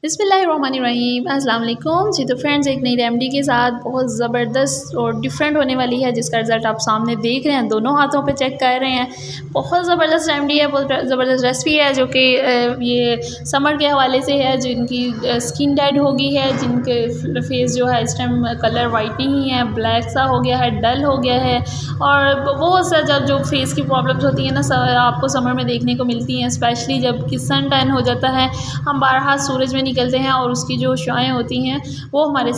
बिस्मिल्लाहिर्रहमानिर्रहीम अस्सलाम वालेकुम जी। तो फ्रेंड्स, एक नई रेमेडी के साथ बहुत ज़बरदस्त और डिफरेंट होने वाली है, जिसका रिज़ल्ट आप सामने देख रहे हैं, दोनों हाथों पे चेक कर रहे हैं। बहुत ज़बरदस्त रेमेडी है, बहुत ज़बरदस्त रेसिपी है, जो कि ये समर के हवाले से है। जिनकी स्किन डेड हो गई है, जिनके फेस जो है इस टाइम कलर वाइट नहीं है, ब्लैक सा हो गया है, डल हो गया है, और बहुत सा जो फेस की प्रॉब्लम्स होती हैं ना, आपको समर में देखने को मिलती हैं, स्पेशली जब कि सन टैन हो जाता है, हम बारहा सूरज में निकलते हैं और उसकी जो शुआएं होती हैं वो हमारे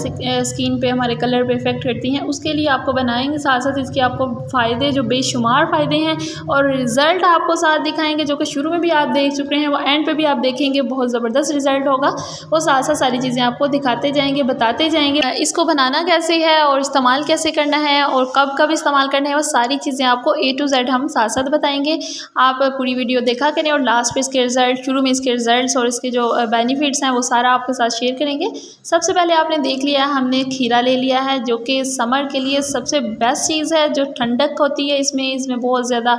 स्किन पे, हमारे कलर पे इफ़ेक्ट करती हैं। उसके लिए आपको बनाएंगे, साथ साथ इसके आपको फ़ायदे, जो बेशुमार फ़ायदे हैं, और रिज़ल्ट आपको साथ दिखाएंगे, जो कि शुरू में भी आप देख चुके हैं, वो एंड पे भी आप देखेंगे, बहुत ज़बरदस्त रिज़ल्ट होगा। वो साथ साथ सारी चीज़ें आपको दिखाते जाएंगे, बताते जाएंगे। इसको बनाना कैसे है और इस्तेमाल कैसे करना है और कब कब इस्तेमाल करना है, वो सारी चीज़ें आपको A to Z हम साथ साथ बताएंगे। आप पूरी वीडियो देखा करें और लास्ट पे इसके रिज़ल्ट, शुरू में इसके रिज़ल्ट्स और इसके जो बेनिफिट्स हैं वो सारा आपके साथ शेयर करेंगे। सबसे पहले आपने देख लिया, हमने खीरा ले लिया है, जो कि समर के लिए सबसे बेस्ट चीज़ है। जो ठंडक होती है इसमें बहुत ज़्यादा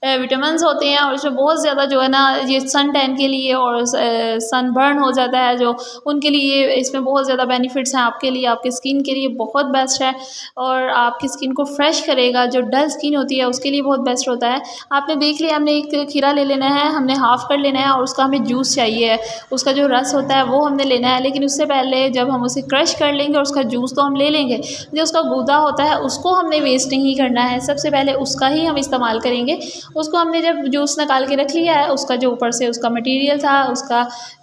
विटामिन्स होते हैं, और इसमें बहुत ज़्यादा जो है ना, ये सन टैन के लिए और सनबर्न हो जाता है जो, उनके लिए इसमें बहुत ज़्यादा बेनिफिट्स हैं। आपके लिए, आपके स्किन के लिए बहुत बेस्ट है, और आपकी स्किन को फ्रेश करेगा। जो डल स्किन होती है उसके लिए बहुत बेस्ट होता है। आपने देख लिया, हमने एक खीरा ले लेना है, हमने हाफ़ कर लेना है, और उसका हमें जूस चाहिए, उसका जो रस होता है वो हमने लेना है। लेकिन उससे पहले जब हम उसे क्रश कर लेंगे, और उसका जूस तो हम ले लेंगे, जो उसका गूदा होता है उसको हमने वेस्ट नहीं करना है, सबसे पहले उसका ही हम इस्तेमाल करेंगे। उसको हमने जब जूस निकाल के रख लिया है, उसका जो ऊपर से उसका मटेरियल था, उसका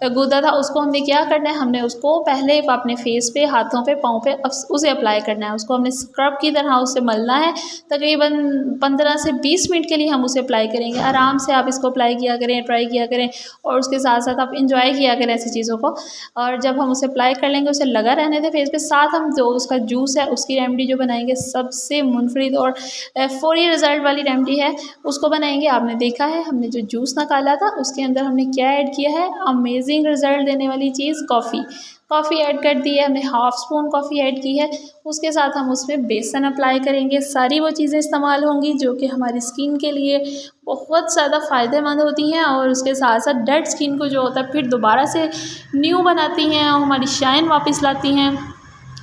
गूदा था, उसको हमने क्या करना है, हमने उसको पहले अपने फेस पे, हाथों पे, पाँव पे उसे अप्लाई करना है। उसको हमने स्क्रब की तरह उससे मलना है। तकरीबन 15 से 20 मिनट के लिए हम उसे अप्लाई करेंगे। आराम से आप इसको अप्लाई किया करें, ट्राई किया करें, और उसके साथ साथ आप इंजॉय किया करें ऐसी चीज़ों को। और जब हम उसे अप्लाई कर लेंगे, उसे लगा रहने दें फेस पे, साथ हम जो उसका जूस है उसकी रेमेडी जो बनाएंगे, सबसे मुनफरिद और फौरी रिज़ल्ट वाली रेमेडी है, उसको बनाएंगे। आपने देखा है, हमने जो जूस निकाला था उसके अंदर हमने क्या ऐड किया है, अमेजिंग रिज़ल्ट देने वाली चीज़, कॉफ़ी ऐड कर दी है हमने, हाफ़ स्पून कॉफ़ी ऐड की है। उसके साथ हम उसमें बेसन अप्लाई करेंगे। सारी वो चीज़ें इस्तेमाल होंगी जो कि हमारी स्किन के लिए बहुत ज़्यादा फ़ायदेमंद होती हैं, और उसके साथ साथ डेड स्किन को जो होता है फिर दोबारा से न्यू बनाती हैं, और हमारी शाइन वापस लाती हैं,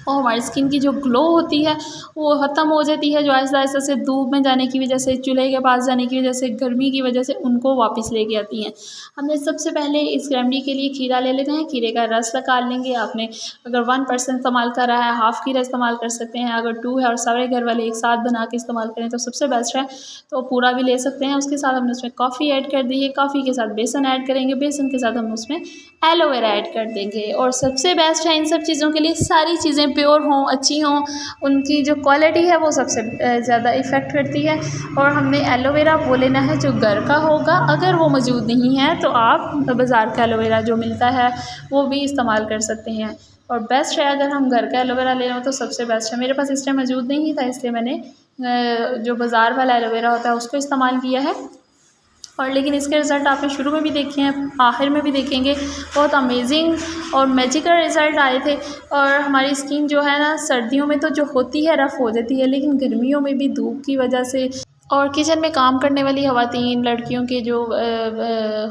और हमारी स्किन की जो ग्लो होती है वो ख़त्म हो जाती है, जो आहिस्ता आहिस्ता से धूप में जाने की वजह से, चूल्हे के पास जाने की वजह से, गर्मी की वजह से उनको वापस लेके आती हैं। हमने सबसे पहले इस रेमेडी के लिए खीरा ले लेना है, खीरे का रस निकाल लेंगे। आपने अगर 1% इस्तेमाल कर रहा है, हाफ़ खीरा इस्तेमाल कर सकते हैं। अगर 2 है और सारे घर वाले एक साथ बना के इस्तेमाल करें तो सबसे बेस्ट है, तो पूरा भी ले सकते हैं। उसके साथ हमने उसमें कॉफ़ी ऐड कर दी है, कॉफ़ी के साथ बेसन ऐड करेंगे, बेसन के साथ हम उसमें एलोवेरा ऐड कर देंगे। और सबसे बेस्ट है इन सब चीज़ों के लिए, सारी चीज़ें प्योर हों, अच्छी हों, उनकी जो क्वालिटी है वो सबसे ज़्यादा इफ़ेक्ट करती है। और हमने एलोवेरा वो लेना है जो घर का होगा। अगर वो मौजूद नहीं है तो आप बाज़ार का एलोवेरा जो मिलता है वो भी इस्तेमाल कर सकते हैं, और बेस्ट है अगर हम घर का एलोवेरा ले लें तो सबसे बेस्ट है। मेरे पास इस टाइम मौजूद नहीं था, इसलिए मैंने जो बाज़ार वाला एलोवेरा होता है उसको इस्तेमाल किया है। और लेकिन इसके रिज़ल्ट आपने शुरू में भी देखे हैं, आखिर में भी देखेंगे, बहुत अमेजिंग और मैजिकल रिज़ल्ट आए थे। और हमारी स्किन जो है ना, सर्दियों में तो जो होती है रफ़ हो जाती है, लेकिन गर्मियों में भी धूप की वजह से, और किचन में काम करने वाली ख़वातीन लड़कियों की जो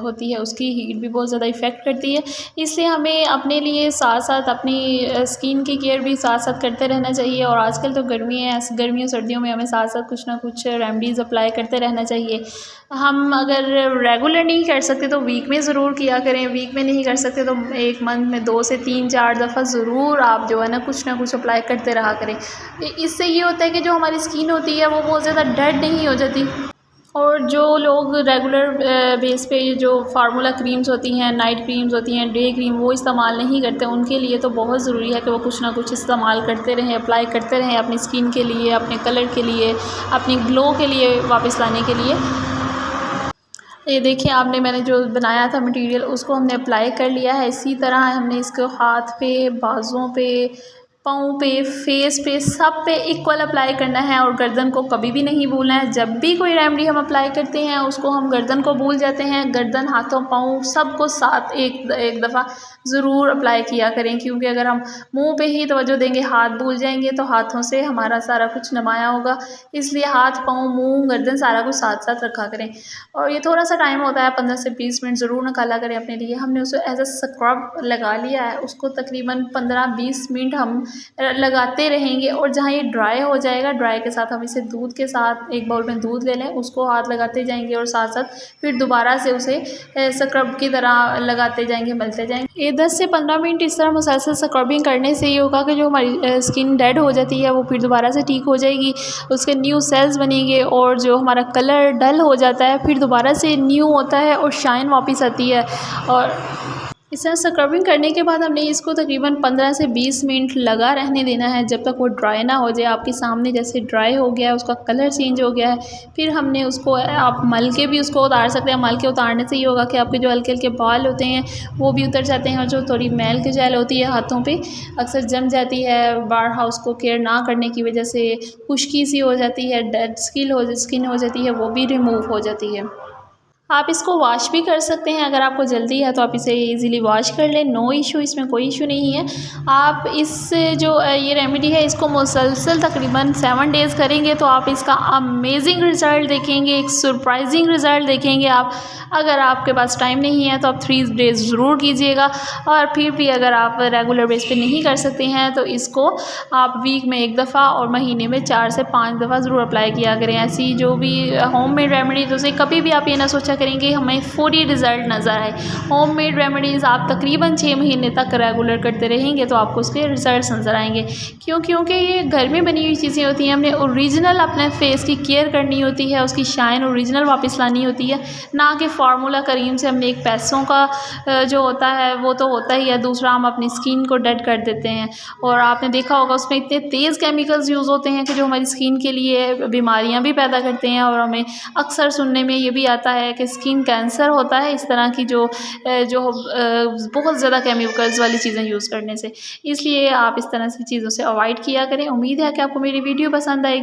होती है उसकी हीट भी बहुत ज़्यादा इफ़ेक्ट करती है। इसलिए हमें अपने लिए साथ साथ अपनी स्किन की केयर भी साथ साथ करते रहना चाहिए। और आजकल तो गर्मी है, गर्मियों सर्दियों में हमें साथ साथ कुछ ना कुछ रेमेडीज़ अप्लाई करते रहना चाहिए। हम अगर रेगुलर नहीं कर सकते तो वीक में ज़रूर किया करें, वीक में नहीं कर सकते तो एक मंथ में 2 से 3-4 दफ़ा ज़रूर आप जो है ना कुछ अप्लाई करते रहा करें। इससे ये होता है कि जो हमारी स्किन होती है वो बहुत ज़्यादा डेड नहीं हो जाती। और जो लोग रेगुलर बेस पे जो फार्मूला क्रीम्स होती हैं, नाइट क्रीम्स होती हैं, डे क्रीम, वो इस्तेमाल नहीं करते, उनके लिए तो बहुत ज़रूरी है कि वो कुछ ना कुछ इस्तेमाल करते रहें, अप्लाई करते रहें अपनी स्किन के लिए, अपने कलर के लिए, अपनी ग्लो के लिए वापस लाने के लिए। ये देखिए, आपने मैंने जो बनाया था मटेरियल उसको हमने अप्लाई कर लिया है। इसी तरह हमने इसको हाथ पे, बाजुओं पे, पाँव पे, फेस पे, सब पे इक्वल अप्लाई करना है और गर्दन को कभी भी नहीं भूलना है। जब भी कोई रेमेडी हम अप्लाई करते हैं उसको हम गर्दन को भूल जाते हैं। गर्दन, हाथों, पाँव सबको साथ एक दफ़ा ज़रूर अप्लाई किया करें, क्योंकि अगर हम मुंह पे ही तवज्जो देंगे, हाथ भूल जाएंगे तो हाथों से हमारा सारा कुछ नुमाया होगा। इसलिए हाथ, पाँव, मुँह, गर्दन सारा कुछ साथ साथ रखा करें। और ये थोड़ा सा टाइम होता है, 15 से 20 मिनट ज़रूर निकाला करें अपने लिए। हमने उसे एज अ स्क्रब लगा लिया है, उसको तकरीबन 15-20 मिनट हम लगाते रहेंगे और जहाँ ये ड्राई हो जाएगा, ड्राई के साथ हम इसे दूध के साथ एक बाउल में दूध ले लें, उसको हाथ लगाते जाएंगे और साथ साथ फिर दोबारा से उसे स्क्रब की तरह लगाते जाएंगे, मलते जाएंगे। ये 10 से 15 मिनट इस तरह मुसलसल स्क्रबिंग करने से ये होगा कि जो हमारी स्किन डेड हो जाती है वो फिर दोबारा से ठीक हो जाएगी, उसके न्यू सेल्स बनेंगे और जो हमारा कलर डल हो जाता है फिर दोबारा से न्यू होता है और शाइन वापस आती है। और इस तरह स्क्रबिंग करने के बाद हमने इसको तकरीबन 15 से 20 मिनट लगा रहने देना है, जब तक वो ड्राई ना हो जाए। आपके सामने जैसे ड्राई हो गया है, उसका कलर चेंज हो गया है, फिर हमने उसको, आप मल के भी उसको उतार सकते हैं। मल के उतारने से ये होगा कि आपके जो हल्के हल्के बाल होते हैं वो भी उतर जाते हैं और जो थोड़ी मैल की जेल होती है हाथों पे अक्सर जम जाती है, बार उसको केयर ना करने की वजह से खुश्की सी हो जाती है, डेड स्किन हो जाती है, वो भी रिमूव हो जाती है। आप इसको वॉश भी कर सकते हैं, अगर आपको जल्दी है तो आप इसे इजीली वॉश कर लें, नो इशू, इसमें कोई इशू नहीं है। आप इस जो ये रेमेडी है इसको मुसलसल तकरीबन 7 डेज़ करेंगे तो आप इसका अमेजिंग रिज़ल्ट देखेंगे, एक सरप्राइजिंग रिज़ल्ट देखेंगे आप। अगर आपके पास टाइम नहीं है तो आप 3 डेज़ ज़रूर कीजिएगा, और फिर भी अगर आप रेगुलर बेस पे नहीं कर सकते हैं तो इसको आप वीक में 1 दफ़ा और महीने में 4 से 5 दफ़ा ज़रूर अप्लाई किया करें। ऐसी जो भी होममेड रेमेडी, तो उसे कभी भी आप ये ना सोचा करेंगे हमें फौरी रिज़ल्ट नज़र आए। होममेड रेमेडीज़ आप तकरीबन 6 महीने तक रेगुलर करते रहेंगे तो आपको उसके रिज़ल्ट नज़र आएंगे। क्योंकि ये घर में बनी हुई चीज़ें होती हैं, हमने ओरिजिनल अपने फेस की केयर करनी होती है, उसकी शाइन ओरिजिनल वापस लानी होती है, ना कि फार्मूला क्रीम से हमने एक पैसों का जो होता है वो तो होता ही है, दूसरा हम अपनी स्किन को डेड कर देते हैं। और आपने देखा होगा उसमें इतने तेज़ केमिकल्स यूज़ होते हैं कि जो हमारी स्किन के लिए बीमारियां भी पैदा करते हैं, और हमें अक्सर सुनने में ये भी आता है कि स्किन कैंसर होता है इस तरह की बहुत ज़्यादा केमिकल्स वाली चीज़ें यूज़ करने से। इसलिए आप इस तरह की चीज़ों से अवॉइड किया करें। उम्मीद है कि आपको मेरी वीडियो पसंद आएगी।